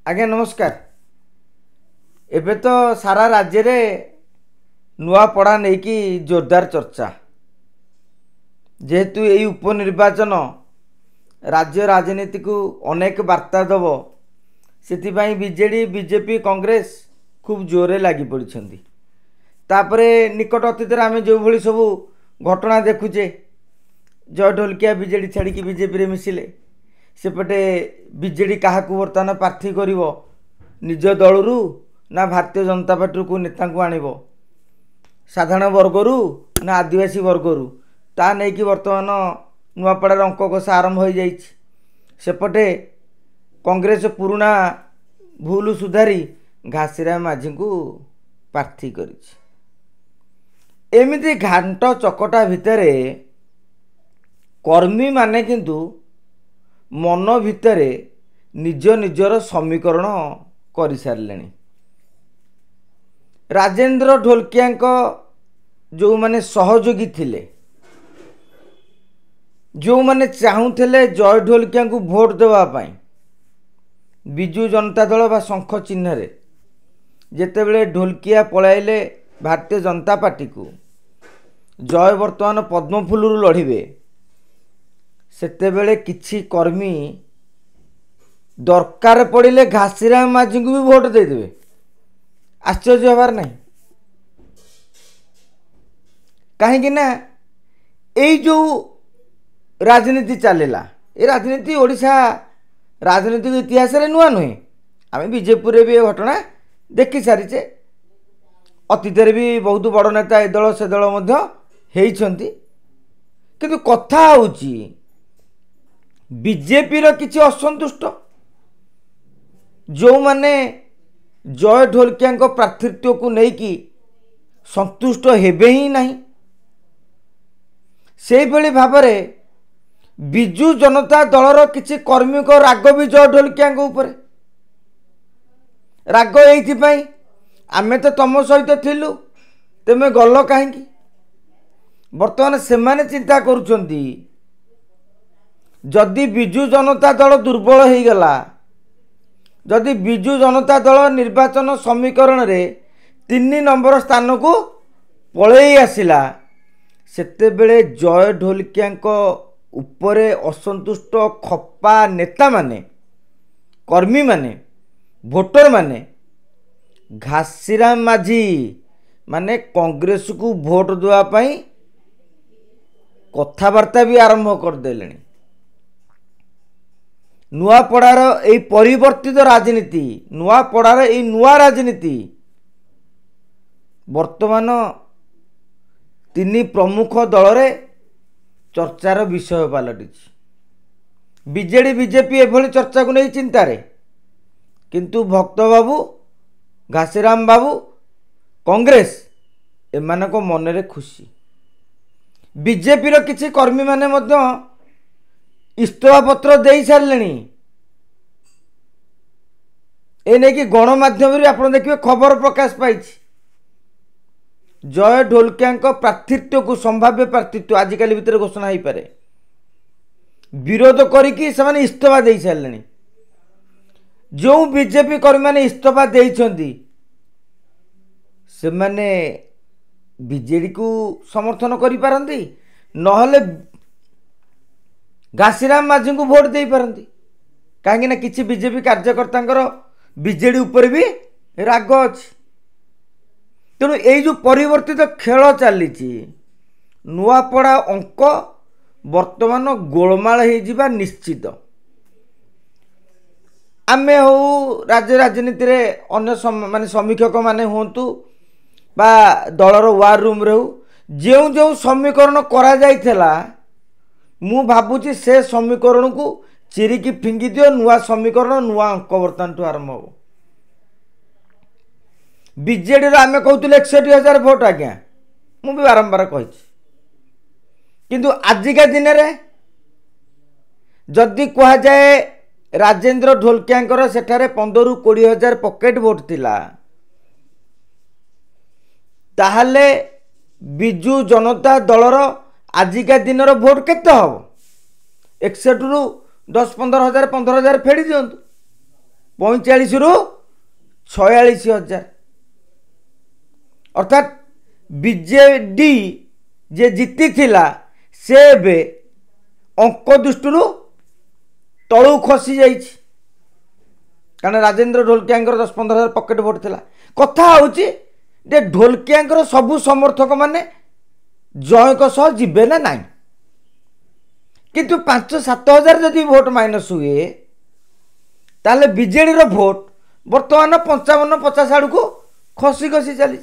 आज्ञा नमस्कार। एबे तो सारा राज्य रे नुआ पड़ा नहीं कि जोरदार चर्चा जेहेतु यही उपनिर्वाचन राज्य राजनीति को अनेक वार्ता दब से बीजेडी बीजेपी कांग्रेस खूब जोरे लगी पड़ी। तापरे निकट अतीत आम जो भली सब घटना देखुचे जय ढोलकिया बीजेडी छाड़ी बीजेपी रे मिसिले सेपटे बीजेडी क्या बर्तमान प्रार्थी कर निज दलू ना भारतीय जनता पार्टी को नेता को आण साधारण वर्गरू ना आदिवासी वर्गरू ता नहीं कि बर्तमान नुआपड़ार अंक कषा आरंभ हो जाइए। सेपटे कांग्रेस पुराना भूल सुधारी घासीराम माझी को प्रार्थी कर एमती घांट चकटा भितर कर्मी माने किंतु मन भितर निज निजर समीकरण कर सारे। राजेंद्र ढोलकिया जो माने सहयोगी थिले जो माने चाहूले जय ढोलकिया को भोट देवाई बिजु जनता दल बा शंख चिन्ह जेतेबेले ढोलकिया पलाइले भारतीय जनता पार्टी को जय बर्तमान पद्मफुल लड़िबे सेतेबेले किछि कर्मी दरकार पड़िले घासीराम माझी को भी भोट देदेवे। आश्चर्य हबार नहीं कहीं ना यही जो राजनीति चलेला ये राजनीति ओडिशा राजनीतिक इतिहास रे नुआ नुहे। आम बीजेपुर भी घटना देखी सारीचे अतीत भी बहुत बड़ नेता ए दल से दल होती किंतु कथा होची बीजेपी रो किछि असंतुष्ट जो माने जय ढोलकिया प्रार्थित्व को लेकिन संतुष्ट हेबे ही नहीं से भली भावरे बिजु जनता दलर किछि कर्मी को राग भी जय ढोलकिया ऊपर राग ये आमे तो तुम सहित थिलु तेमे गल कहीं बर्तमान से माने चिंता करुछंती जदि बिजु जनता दल दुर्बल हो गला जदि बिजु जनता दल निर्वाचन समीकरण रे 3 नंबर स्थान को पलई आसिला सेतेबेले जय ढोलकिया उपरे असंतुष्ट खप्पा नेता माने कर्मी माने भोटर माने घासीराम माझी माने कांग्रेस को भोट देवाई कथबार्ता भी आरंभ करदे। नुआपड़ार यही परिवर्तित राजनीति नुआपड़ार यही नुआ राजनीति वर्तमान 3 प्रमुख दल रे चर्चार विषय पलटि। बीजेडी बीजेपी एभली चर्चा को नहीं चिंतार किंतु भक्त बाबू घासीराम बाबू कांग्रेस एमान को मन रे खुशी। बीजेपी रो किछि कर्मी माने मध्य इस्तफा पत्र दे सारे एने कि गणमाध्यम आप देखिए खबर प्रकाश पाई जय ढोलकिया प्रार्थित्व को संभाव्य प्रार्थित्व आजिकल भितर घोषणा हो पारे विरोध करिकी से इस्तफा दे सारे। जो बीजेपी कर्मी मैंने इस्तफा देइछंती से माने बीजेडी को समर्थन करि पारंती नहले घासीराम माझी को भोट दे पारंती कहीं ना किसी बीजेपी कार्यकर्ता बीजेडी ऊपर भी राग अच्छी। तेणु ये जो परिवर्तित खेल चली नुआपड़ा अंक वर्तमान गोलमाल हो निश्चित। आमे हो राज्य राजनीति रे अन्य माने समीक्षक माने होंतु बा दलर वार रूम रे हो जो जो समीकरण करा जाइथला मु भाबुची से समीकरण को चिरिकी फिंगी दियो नुआ समीकरण नुआ अंक बर्तमान ठू आरंभ हो। बीजेडी आमे कहते 61,000 भोट आज्ञा मु भी बारंबार कही किंतु आजिका दिन रे जदि कह जाए राजेंद्र ढोलकिया सेठारे 15-20,000 पॉकेट भोट थिला ताहले बिजु जनता दलर आजिका दिन भोट केते हम 61 रु 10-15,000 15,000 फेड़ी दिंतु 45 ରୁ 46,000 अर्थात बीजेडी जे जीति थिला से बे अंक दृष्टि तलू खसी जाइए कारण राजेंद्र ढोलकिया 10-15,000 पकेट भोट थिला। कथा होची जे ढोलकिया सबु समर्थक माने जयक सह जीवे ना नाई किंतु 5-7,000 जदि भोट माइनस हुए ताले बीजेडी रो भोट बर्तमान 55-50 आड़ को खसी खसी चली।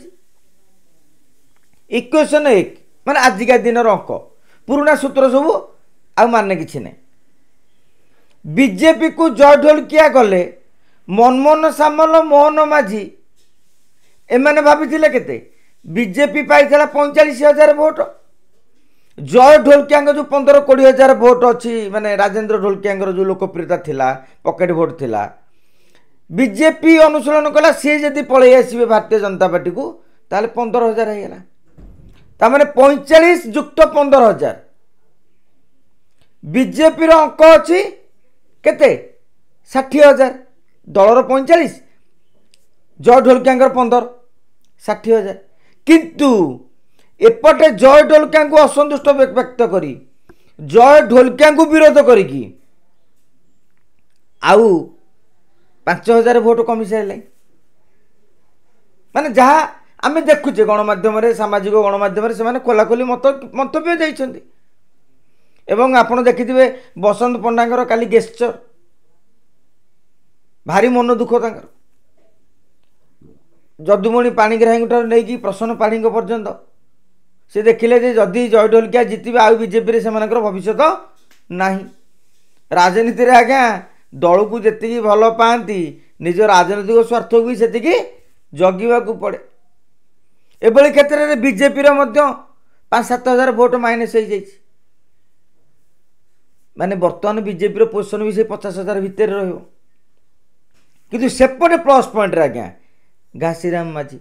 इक्वेशन 1 माने आजिका दिन अंक पुराना सूत्र सब आ माने किछि नै। बीजेपी को जय ढोलकिया गले मनमोहन सामल मोहन माझी एमाने भाभी केते बीजेपी पाइला 45,000 भोट जय ढोलकिया जो 15-20,000 भोट अच्छी माने राजेंद्र ढोलकिया जो लोकप्रियता थिला पकेट भोट थिला बीजेपी अनुशीलन कला सी जदि पलि आसबे भारतीय जनता पार्टी को ताले 15,000 होगा तामाने 45 युक्त 15,000 बीजेपी रो अंक अच्छी केते 60,000 दलर 45 जय ढोलकिया 15 60,000 किंतु एपटे जय ढोलकिया को असंतुष्ट व्यक्त करी जय ढोलकिया को विरोध करी आउ 5,000 भोट कमी सारे माने जहाँ आम देखुचे गणमाध्यम सामाजिक गणमाध्यम से खोलाखोली मंतव्य देइछन्ति एवं आपण देखिथिबे बसंत पंडांगर काली गेस्चर भारी मन दुख तांकर जदुमणि पाणिग्राही नहीं कि प्रसन्न पाणी पर्यंत से देखिले जे जदि जय ढोलकिया जितबे आ बीजेपी से भविष्य नहीं राजनीति रे आज्ञा दल को जी भल पाती निज राजनैतिक स्वार्थ को भी जगिवा पड़े एभली क्षेत्र में बीजेपी 5-7,000 भोट माइनस हो जाए माने बर्तमान बीजेपी पोजिशन भी से 50,000 भितर रु सेपटे प्लस पॉइंट आज्ञा घासीराम माझी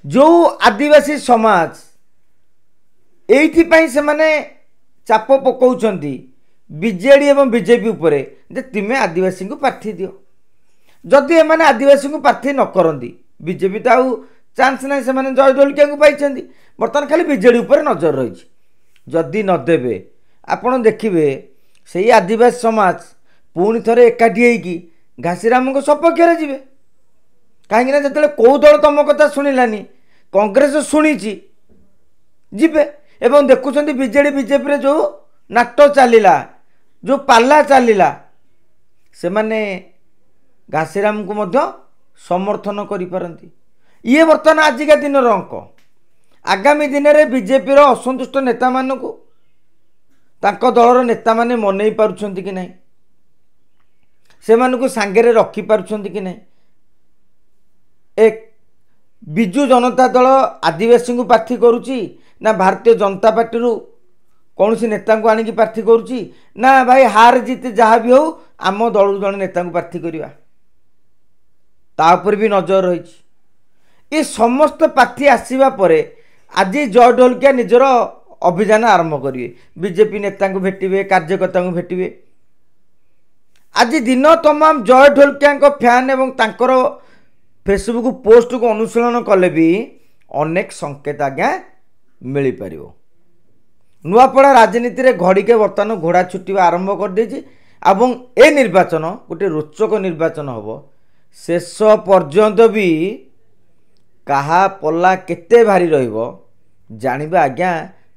जो आदिवासी समाज एइथि से माने चाप पकाउछंती बीजेडी एवं बीजेपी उपरे जे तिमे आदिवासी को प्रार्थी दियो जदि एमाने आदिवासी को प्रार्थी न करंती बीजेपी तो आउ चांस ना से माने जय ढोलकिया को पाइछंती बर्तमान खाली बीजेडी उपरे नजर रही जदि न देबे आपण देखिबे सेही आदिवासी समाज पुणी थरे एकाठी होइकी घासीराम को सपक्ष रे जिवे कहीं जो कौ दल तुम कथा शुणिलानी कांग्रेस शुणी जीवे एवं देखुं बीजेडी बीजेपी जो नाट चलला जो पाला चलला से माने घासीराम को मध्य समर्थन करिपारंती ये बर्तमान आजिका दिन अंक आगामी दिन में बीजेपी असंतुष्ट नेता मानू तांको दलर नेता माने मनई पारुछंती कि नहीं से मानू सांगे रखी पारुछंती कि नहीं। एक बिजु जनता दल आदिवासी को प्रार्थी करुच्ची ना भारतीय जनता पार्टी कौन सी नेता को आनिकी प्रार्थी करुच्ची ना भाई हार जीत जहाँ भी हो आम दल जन नेता को प्रार्थी करवा तापर भी नजर रही ये समस्त प्रार्थी आसवा पर आज जय ढोलकिया निजर अभियान आरंभ करेंगे बीजेपी नेता को भेटे कार्यकर्ता को भेटे आज दिन तमाम जय ढोलकिया फैन एवं तांकर फेसबुक पोस्ट को अनुशीलन कले भी अनेक संकेत आज्ञा मिल पार नुआपड़ा राजनीति रे घड़ी के बर्तमान घोड़ा छुट्टा आरंभ कर देछि एवं ए निर्वाचन गोटे रोचक निर्वाचन हम शेष पर्यंत भी कहा पल्ला केते भारी रहिबो जानिबा आज्ञा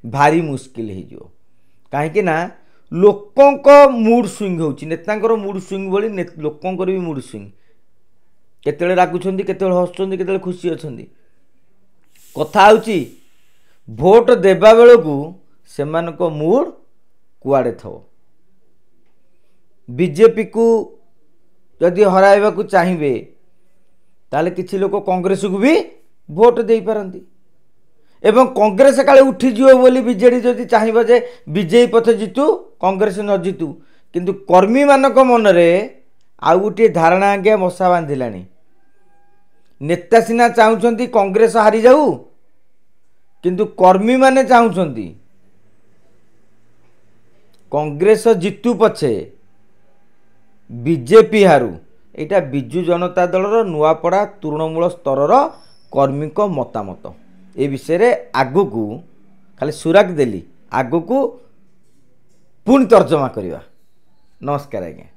भारी मुश्किल हो कहीं लोकों मूड स्विंग होछि नेतांकर मूड स्विंग भली लोकों भी मूड स्विंग केते रागुंट केते हसुंट केते खुशी अच्छा कथा होची भोट देबा बेलू से मूड कुआड़े थो बीजेपी को जदि हराइबा को चाहिए ताले किछि लोक कांग्रेस को भी भोट दे पारंती एवं कांग्रेस काले उठी जीव बोली बीजेडी जदि चाहिए जे विजयी पथ जीतु कांग्रेस न जीतु किंतु कर्मी मानक मन रे आउ गोटे धारणा आज्ञा मशा बांधिलानी नेता सिना चाहूँगी कांग्रेस हारी जाऊ किंतु कर्मी माने चाहूँगी कांग्रेस जीतु पछे बीजेपी हारू ଏଇଟା ବିଜୁ ଜନତା ଦଳର ନୂଆପଡ଼ା ତୃଣମୂଳ ସ୍ତରର କର୍ମୀଙ୍କ ମତାମତ। ଏ ବିଷୟରେ ଆଗକୁ ଖାଲି ସୁରାକ ଦେଲି, ଆଗକୁ ପୁଣି ତର୍ଜମା କରିବା। ନମସ୍କାର ଆଜ୍ଞା।